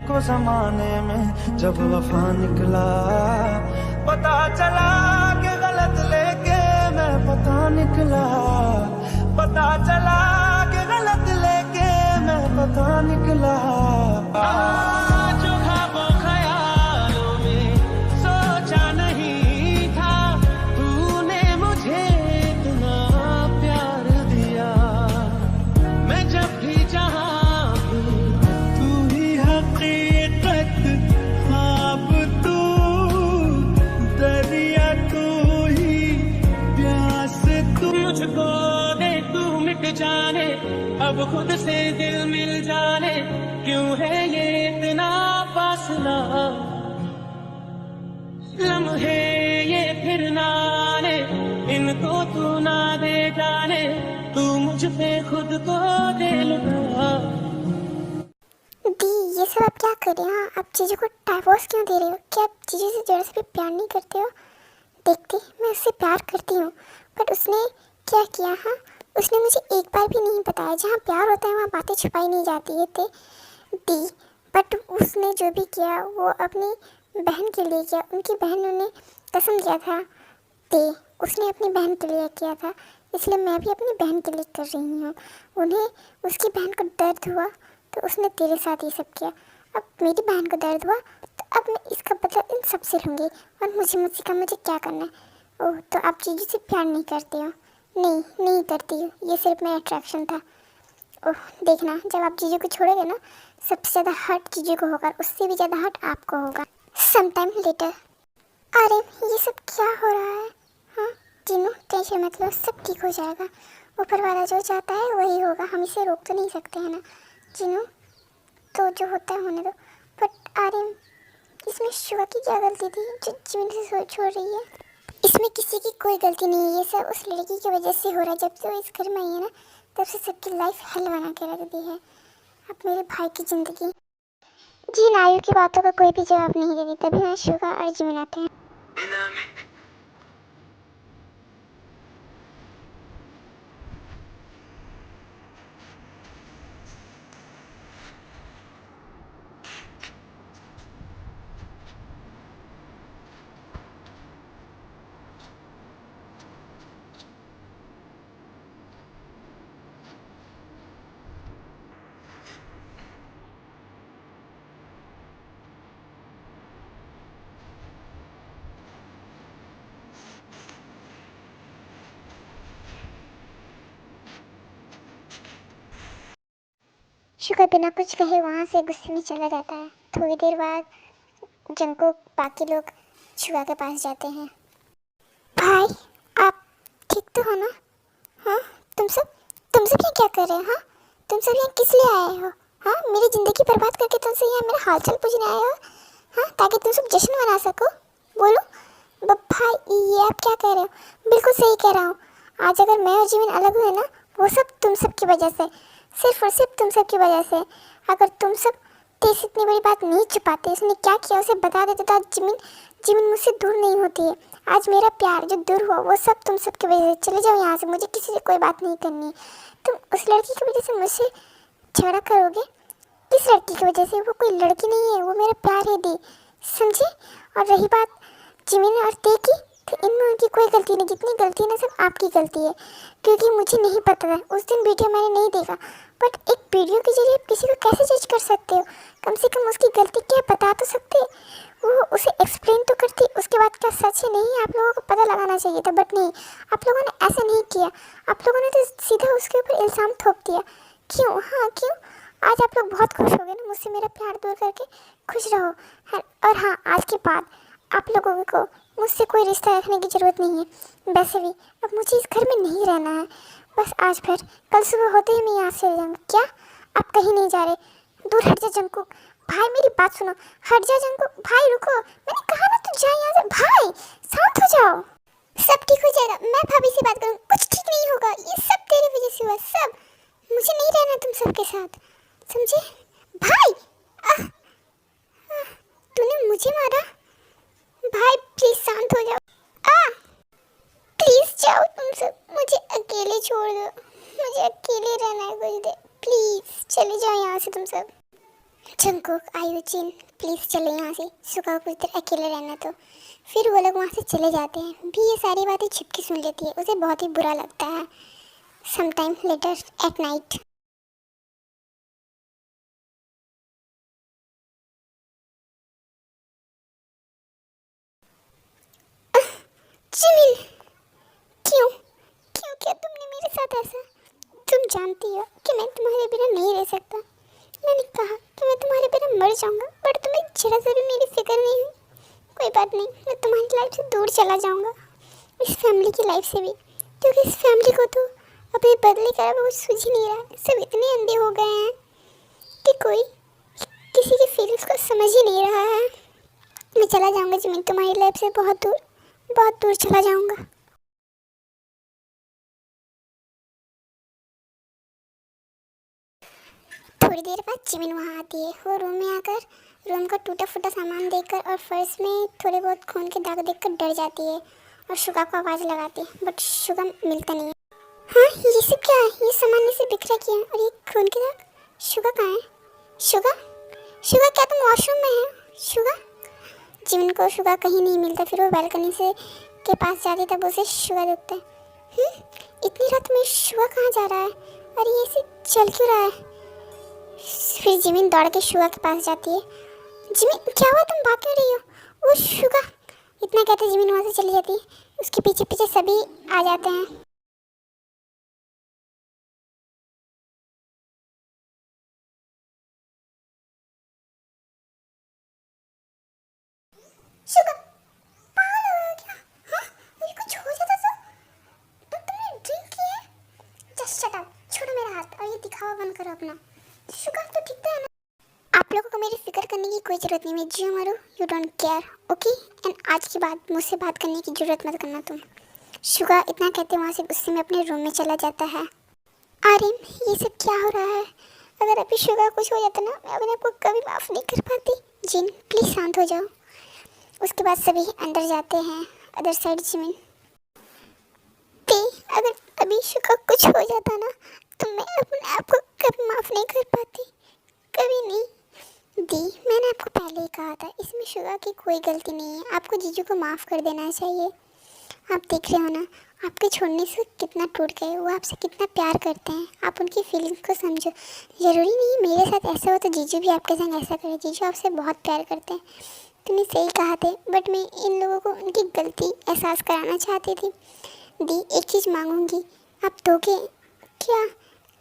को जमाने में जब वफा निकला, पता चला कि गलत लेके मैं पता निकला, पता चला कि गलत लेके मैं पता निकला। जो ख्वाबों ख्यालों में सोचा नहीं था, तूने मुझे इतना प्यार दिया। मैं जब भी जहाँ तू ही हकीकत, ख्वाब तू, दरिया तू ही, प्यास तू। मुझको दे तू मिट जाने, अब खुद से दिल मिल जाने, क्यों है ये इतना फासला। लम्हे ये फिर ना आने, इनको तू ना दे जाने, तू मुझ पे खुद को दे लुटा। दी, ये सब आप क्या कर रहे हो? आप जीजू को डाइवोर्स क्यों दे रहे हो? क्या आप जीजू से जरा से भी प्यार नहीं करते हो? देखती, मैं उससे प्यार करती हूँ, बट उसने क्या किया? हाँ, उसने मुझे एक बार भी नहीं बताया। जहाँ प्यार होता है वहाँ बातें छुपाई नहीं जाती है दी। बट उसने जो भी किया वो अपनी बहन के लिए किया। उनकी बहन ने कसम दिया था दी, उसने अपनी बहन के लिए किया था, इसलिए मैं भी अपनी बहन के लिए कर रही हूँ। उन्हें, उसकी बहन को दर्द हुआ तो उसने तेरे साथ ये सब किया। अब मेरी बहन को दर्द हुआ तो अब मैं इसका बदला इन सब से लूँगी, और मुझे क्या करना है। ओह, तो आप जीजू से प्यार नहीं करते हो? नहीं, नहीं करती हूँ, ये सिर्फ मेरा अट्रैक्शन था। ओह, देखना, जब आप जीजू को छोड़ोगे ना, सबसे ज़्यादा हर्ट जीजू को होगा, उससे भी ज़्यादा हर्ट आपको होगा सम टाइम लेटर। अरे ये सब क्या हो रहा है? हाँ जीनू, टेंशन मत लो, सब ठीक हो जाएगा। ऊपर वाला जो चाहता है वही होगा, हम इसे रोक तो नहीं सकते हैं ना जीनू, तो जो होता है होने दो। बट आर्यन, इसमें शुआ की क्या गलती थी जो जीवन से छोड़ रही है? इसमें किसी की कोई गलती नहीं है, ये सब उस लड़की की वजह से हो रहा है। जब से वो इस घर में आई है ना, तब से सबकी लाइफ हल बना के रख दी है। अब मेरे भाई की ज़िंदगी, जी नायु की बातों का कोई भी जवाब नहीं दे रही, तभी मैं शुगा और जीवन आते हैं। शुगर बिना कुछ कहे वहाँ से गुस्से में चला जाता है। थोड़ी देर बाद जंकुक, बाकी लोग शुगा के पास जाते हैं। भाई, आप ठीक तो हो ना? हाँ, तुम सब यहाँ क्या कर रहे हो? हाँ, तुम सब यहाँ किस लिए आए हो? हाँ, मेरी ज़िंदगी बर्बाद करके तुम सब यहाँ मेरा हालचाल पूछने आए हो? हाँ, ताकि तुम सब जश्न मना सको? बोलो भाई, ये आप क्या कह रहे हो? बिल्कुल सही कह रहा हूँ। आज अगर मैं और जीवन अलग हुए ना, वो सब तुम सब की वजह से, सिर्फ और सिर्फ तुम सब की वजह से। अगर तुम सब तेज इतनी बड़ी बात नहीं छुपाते, उसने क्या किया उसे बता देते, तो आज जीवन मुझसे दूर नहीं होती है। आज मेरा प्यार जो दूर हुआ वो सब तुम सब की वजह से। चले जाओ यहाँ से, मुझे किसी से कोई बात नहीं करनी। तुम उस लड़की की वजह से मुझसे झगड़ा करोगे? किस लड़की की वजह से? वो कोई लड़की नहीं है, वो मेरा प्यार है दी, समझे? और रही बात जिमिन और ते की, तो इनमें उनकी कोई गलती नहीं। जितनी गलती है ना, सब आपकी गलती है, क्योंकि मुझे नहीं पता था। उस दिन वीडियो मैंने नहीं देखा, बट एक वीडियो के जरिए आप किसी को कैसे जज कर सकते हो? कम से कम उसकी गलती क्या है बता तो सकते, वो उसे एक्सप्लेन तो करती। उसके बाद क्या सच है नहीं, आप लोगों को पता लगाना चाहिए था, बट नहीं, आप लोगों ने ऐसा नहीं किया। आप लोगों ने तो सीधा उसके ऊपर इल्ज़ाम थोप दिया। क्यों? हाँ क्यों? आज आप लोग बहुत खुश हो गए ना मुझसे मेरा प्यार दूर करके? खुश रहो। और हाँ, आज के बाद आप लोगों को मुझसे कोई रिश्ता रखने की ज़रूरत नहीं है। वैसे भी अब मुझे इस घर में नहीं रहना है, बस आज भर, कल सुबह होते ही मैं यहाँ से चले जाऊँगी। क्या आप कहीं नहीं जा रहे? दूर हट जा जंकुक। भाई मेरी बात सुनो, हट जा जंकुक। भाई रुको, मैंने कहा ना तू जा यहाँ से। भाई शांत हो जाओ, सब ठीक हो जाएगा। मैं भाभी से बात करूँ, कुछ ठीक नहीं होगा, ये सब तेरी वजह से हुआ सब। मुझे नहीं रहना तुम सबके साथ, समझे? भाई तूने मुझे मारा? भाई प्लीज शांत हो जाओ। प्लीज जाओ तुम सब, मुझे अकेले छोड़ दो, मुझे अकेले रहना है कुछ देर, प्लीज चले जाओ यहाँ से तुम सब। जंगकुक आयुजिन प्लीज़ चले यहाँ से, सुगा को कुछ देर अकेले रहना। तो फिर वो लोग वहाँ से चले जाते हैं। भी ये सारी बातें छिपके सुन लेती है, उसे बहुत ही बुरा लगता है। Sometime later at night. Jimin, क्यों क्यों क्या तुमने मेरे साथ ऐसा? तुम जानती हो कि मैं तुम्हारे बिना नहीं रह सकता। मैंने कहा कि मैं तुम्हारे बिना मर जाऊंगा, पर तुम्हें जरा सा भी मेरी फिक्र नहीं है। कोई बात नहीं, मैं तुम्हारी लाइफ से दूर चला जाऊंगा, इस फैमिली की लाइफ से भी, क्योंकि इस फैमिली को तो अपने बदले का वो सूझ ही नहीं रहा। सब इतने अंधे हो गए हैं कि कोई किसी की फीलिंग्स को समझ ही नहीं रहा है। मैं चला जाऊंगा जिमिन, तुम्हारी लाइफ से बहुत दूर चला जाऊंगा। थोड़ी देर बाद जिमिन वहाँ आती है। वो रूम में आकर रूम का टूटा फूटा सामान देखकर और फर्श में थोड़े बहुत खून के दाग देखकर डर जाती है और शुगा को आवाज़ लगाती है, बट शुगा मिलता नहीं है। हाँ, ये सब क्या है? ये सामान से बिखरा किया है और ये खून के दाग। शुगा कहाँ है? शुगा शुगा, क्या तुम वॉशरूम में है? शुगा। जिमिन को शुगा कहीं नहीं मिलता। फिर वो बालकनी से के पास जाती, तब उसे शुगा दिखता है। इतनी रात में शुगा कहाँ जा रहा है और ये ऐसे चल क्यों रहा है? फिर जिमिन दौड़ के शुगा के पास जाती है। जिमिन, क्या हुआ? तुम भाग क्यों रही हो? वो शुगा। इतना कहते जिमिन वहाँ से चली जाती है। उसके पीछे पीछे सभी आ जाते हैं। शुगा, पागल हो गया क्या? हाँ, ये कुछ हो जाता तो तुमने ड्रिंक किया है? जस्ट शट अप, छोड़ो मेरा हाथ और ये दिखावा बंद करो अपना। शुगर तो ठीक है ना? आप लोगों को मेरी फिक्र करने की कोई ज़रूरत नहीं। मैं जियो मारू, you don't care, okay? And आज के बाद मुझसे बात करने की ज़रूरत मत करना तुम। शुगा इतना कहते वहाँ से गुस्से में अपने रूम में चला जाता है। आर्यन, ये सब क्या हो रहा है? अगर अभी शुगा कुछ हो जाता ना, मैं अपने आप को कभी माफ़ नहीं कर पाती। जिन, प्लीज़ शांत हो जाओ। उसके बाद सभी अंदर जाते हैं। अदर साइड जिमिन, अगर अभी शुगा कुछ हो जाता ना, तो मैं अपने आप को कभी माफ़ नहीं कर पाती, कभी नहीं। दी, मैंने आपको पहले ही कहा था, इसमें शुगा की कोई गलती नहीं है। आपको जीजू को माफ़ कर देना चाहिए। आप देख रहे हो ना, आपके छोड़ने से कितना टूट गए। वो आपसे कितना प्यार करते हैं, आप उनकी फीलिंग्स को समझो। ज़रूरी नहीं मेरे साथ ऐसा हो तो जीजू भी आपके संग ऐसा करे। जीजू आपसे बहुत प्यार करते हैं। तुमने सही कहा थे, बट मैं इन लोगों को उनकी गलती एहसास कराना चाहती थी। दी, एक चीज़ मांगूंगी, आप दोगे क्या?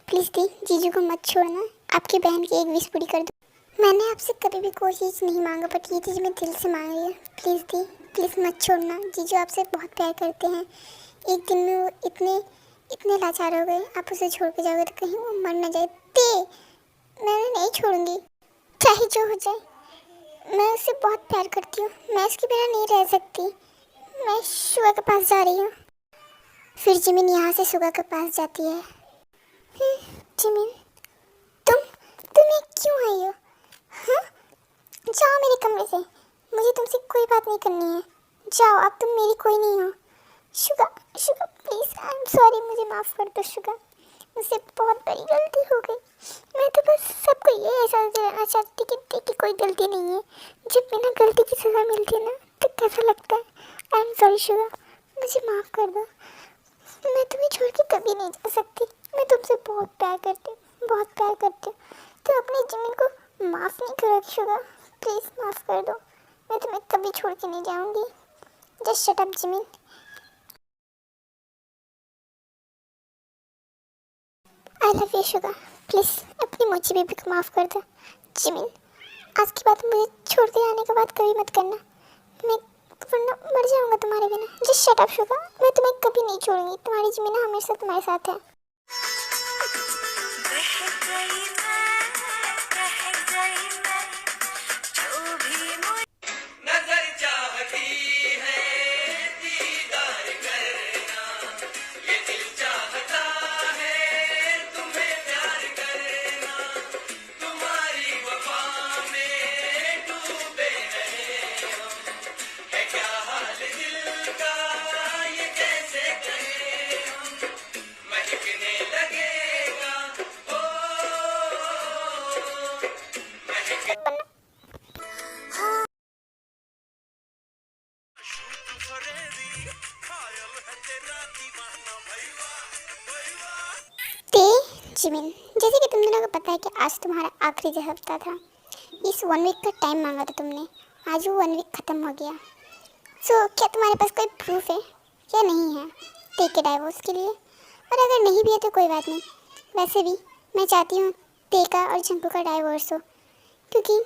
प्लीज़ दी, जीजू को मत छोड़ना। आपकी बहन की एक विश पूरी कर दो। मैंने आपसे कभी भी कोई चीज़ नहीं मांगा, बट ये चीज़ मैं दिल से मांग रही हूँ। प्लीज़ दी, प्लीज़ मत छोड़ना। जीजू आपसे बहुत प्यार करते हैं। एक दिन में वो इतने लाचार हो गए, आप उसे छोड़ के जाओगे तो कहीं वो मर न जाए। दे, मैं नहीं छोड़ूंगी, चाहे जो हो जाए। मैं उससे बहुत प्यार करती हूँ, मैं उसके बिना नहीं रह सकती। मैं शुगा के पास जा रही हूँ। फिर जिमिन यहाँ से शुगा के पास जाती है। जिमिन, तुम ये क्यों आई हो? हाँ, जाओ मेरे कमरे से, मुझे तुमसे कोई बात नहीं करनी है। जाओ, अब तुम मेरी कोई नहीं हो। Suga please, I am sorry, मुझे माफ़ कर दो शुगा, मुझसे बहुत बड़ी गलती हो गई। मैं तो बस सबको ये एहसास दिलाना चाहती कि देखी कोई गलती नहीं है। जब बिना गलती की सज़ा मिलती है ना, तो कैसा लगता है। आई एम सॉरी शुगा, मुझे माफ़ कर दो। मैं तुम्हें छोड़ के कभी नहीं जा सकती। मैं तुमसे बहुत प्यार करती हूँ, बहुत प्यार करती हूँ। तो अपनी जिमिन को माफ़ नहीं करोगी शुगा? प्लीज़ माफ़ कर दो, मैं तुम्हें कभी छोड़ के नहीं जाऊँगी। Just shut up Jimin. I love you Suga, please अपनी मोची बेबी को माफ़ कर दो। जिमिन, आज की बात मुझे छोड़ के आने के बाद कभी मत करना, मैं वरना मर जाऊंगा तुम्हारे बिना। जस्ट शट अप शुगा, मैं तुम्हें कभी नहीं छोड़ूंगी। तुम्हारी जिमिन हमेशा तुम्हारे साथ है। जिमिन, जैसे कि तुम दोनों को पता है कि आज तुम्हारा आखिरी हफ्ता था। इस 1 वीक का टाइम मांगा था तुमने, आज वो 1 वीक ख़त्म हो गया। सो क्या तुम्हारे पास कोई प्रूफ है या नहीं है ते के डाइवोर्स के लिए? और अगर नहीं भी है तो कोई बात नहीं। वैसे भी मैं चाहती हूँ ते का और जंकू का डाइवोर्स हो, क्योंकि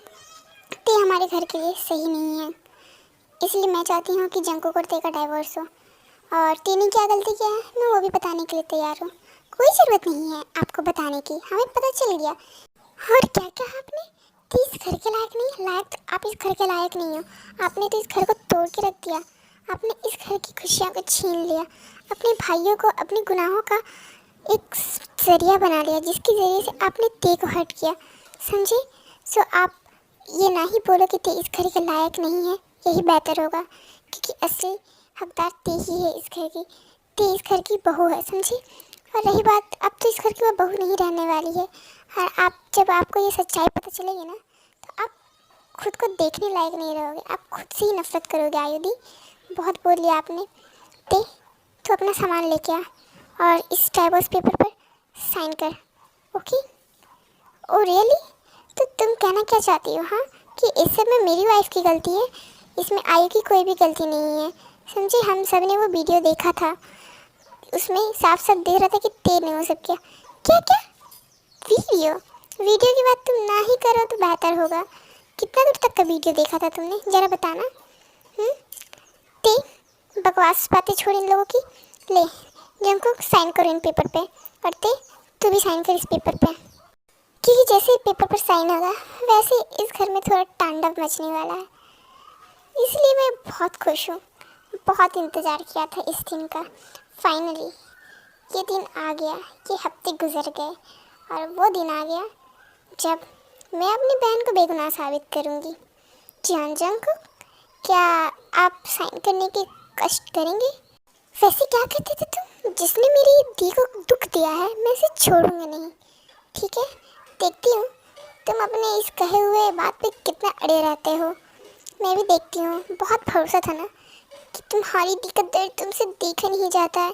ते हमारे घर के लिए सही नहीं है। इसलिए मैं चाहती हूँ कि जंकू और ते का डाइवोर्स हो। और ते ने क्या गलती किया है मैं वो भी बताने के लिए तैयार हूँ। कोई ज़रूरत नहीं है आपको बताने की, हमें पता चल गया। और क्या कहा आपने? तो इस घर के लायक नहीं, लायक तो आप इस घर के लायक नहीं हो। आपने तो इस घर को तोड़ के रख दिया। आपने इस घर की खुशियाँ को छीन लिया। अपने भाइयों को अपने गुनाहों का एक जरिया बना लिया, जिसके ज़रिए से आपने ते को हर्ट किया, समझे? सो आप ये ना ही बोलो कि ते इस घर के लायक नहीं है, यही बेहतर होगा, क्योंकि असली हकदार ते ही है इस घर की। ते इस घर की बहू है, समझी? और रही बात, अब तो इस घर की वो बहू नहीं रहने वाली है। और आप जब आपको ये सच्चाई पता चलेगी ना, तो आप खुद को देखने लायक नहीं रहोगे, आप खुद से ही नफरत करोगे। आयुधि, बहुत बोल लिया आपने। ते, तो अपना सामान लेके आ और इस डाइवोर्स पेपर पर साइन कर, ओके? Oh really? तो तुम कहना क्या चाहती हो, हाँ, कि इस सब में मेरी वाइफ की गलती है, इसमें आयु की कोई भी गलती नहीं है, समझे? हम सब ने वो वीडियो देखा था, उसमें साफ साफ दिख रहा था कि ते ने वो सब किया। क्या क्या? वीडियो? वीडियो की बात तुम ना ही करो तो बेहतर होगा। कितना दूर तक का वीडियो देखा था तुमने, ज़रा बताना। ते, बकवास बातें छोड़ इन लोगों की। ले, जंकुक साइन करो इन पेपर पे, और ते, तू भी साइन कर इस पेपर पे, क्योंकि जैसे ही पेपर पर साइन होगा वैसे ही इस घर में थोड़ा तांडव मचने वाला है। इसलिए मैं बहुत खुश हूँ, बहुत इंतज़ार किया था इस दिन का। फाइनली ये दिन आ गया, ये हफ्ते गुजर गए, और वो दिन आ गया जब मैं अपनी बहन को बेगुनाह साबित करूँगी। जान जंकुक, क्या आप साइन करने के कष्ट करेंगे? वैसे क्या कहते थे तुम? जिसने मेरी दी को दुख दिया है मैं उसे छोड़ूंगा नहीं, ठीक है? देखती हूँ तुम अपने इस कहे हुए बात पे कितना अड़े रहते हो। मैं भी देखती हूँ, बहुत भरोसा था ना कि तुम्हारी दी का दर्द तुमसे देखा नहीं जाता है,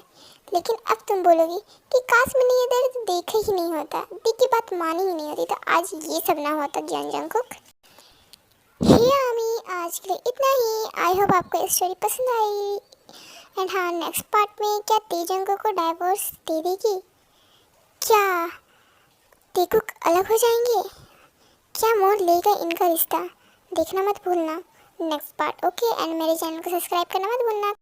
लेकिन अब तुम बोलोगी कि काश मैंने ये दर्द देखा ही नहीं होता, दी की बात मानी ही नहीं होती, तो आज ये सब ना होता। जान जंकुक, हे आमी, आज के लिए इतना ही। आई होप आपको ये स्टोरी पसंद आई। एंड हाँ, नेक्स्ट पार्ट में क्या ते जंकुक को डाइवोर्स दे देगी? क्या तेकुक अलग हो जाएंगे? क्या मोड़ लेगा इनका रिश्ता? देखना मत भूलना नेक्स्ट पार्ट, ओके? एंड मेरे चैनल को सब्सक्राइब करना मत भूलना।